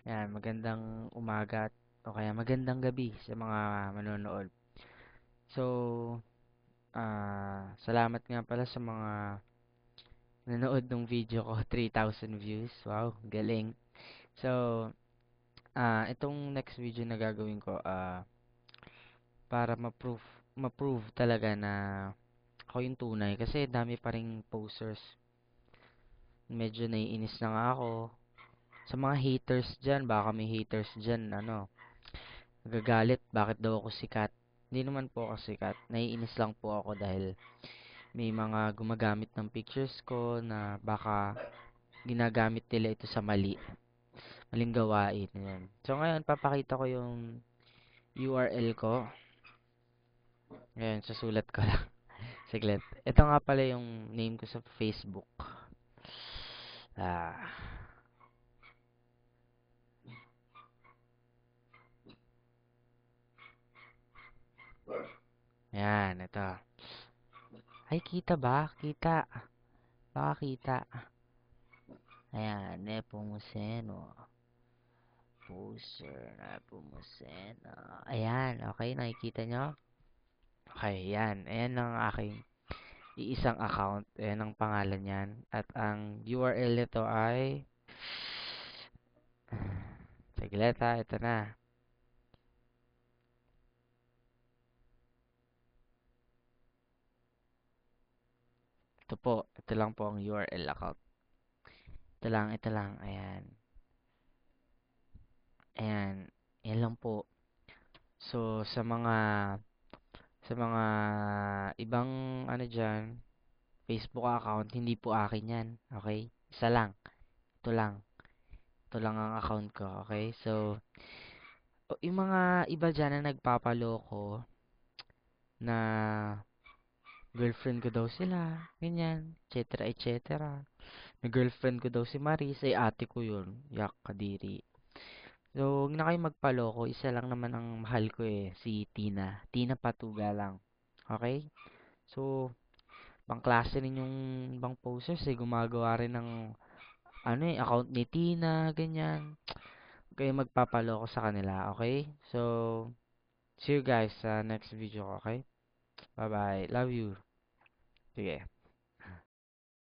Yan, magandang umaga o kaya magandang gabi sa mga manonood. So, salamat nga pala sa mga nanood ng video ko, 3,000 views. Wow, galing. So, itong next video na gagawin ko, para ma-prove talaga na ako yung tunay kasi dami pa ring posers. Medyo naiinis na nga ako. Sa mga haters dyan, baka may haters dyan, nagagalit, bakit daw ako sikat? Hindi naman po ako sikat. Naiinis lang po ako dahil may mga gumagamit ng pictures ko na baka ginagamit nila ito sa maling gawain. Yan. So ngayon, papakita ko yung URL ko. Ngayon, susulat ko lang. Saglit. Ito nga pala yung name ko sa Facebook. Ah, yan, ito. Ay, kita ba? Kita. Baka kita. Ayan, Nepomuceno. Poster na Nepomuceno. Ayan, okay, nakikita nyo? Okay, yan. Ayan ang aking iisang account. Ayan ang pangalan niyan. At ang URL nito ay... Saglit ha, ito na. Ito po, ito lang po ang URL account. Ito lang, ayan. Ayan, yan lang po. So, sa mga ibang dyan, Facebook account, hindi po akin yan. Okay? Isa lang. Ito lang. Ito lang ang account ko. Okay? So, yung mga iba dyan na nagpapaloko na girlfriend ko daw sila, ganyan, etc. etc. Na girlfriend ko daw si Maris, ay ate ko yun. Yak, kadiri. So, huwag na kayo magpaloko. Isa lang naman ang mahal ko eh, si Tina. Tina Patuga lang. Okay? So, bang klase rin yung bang posters eh, gumagawa rin ng account ni Tina, ganyan. Huwag kayo magpapaloko sa kanila, okay? So, see you guys sa next video, okay? Bye-bye. Love you. Sige.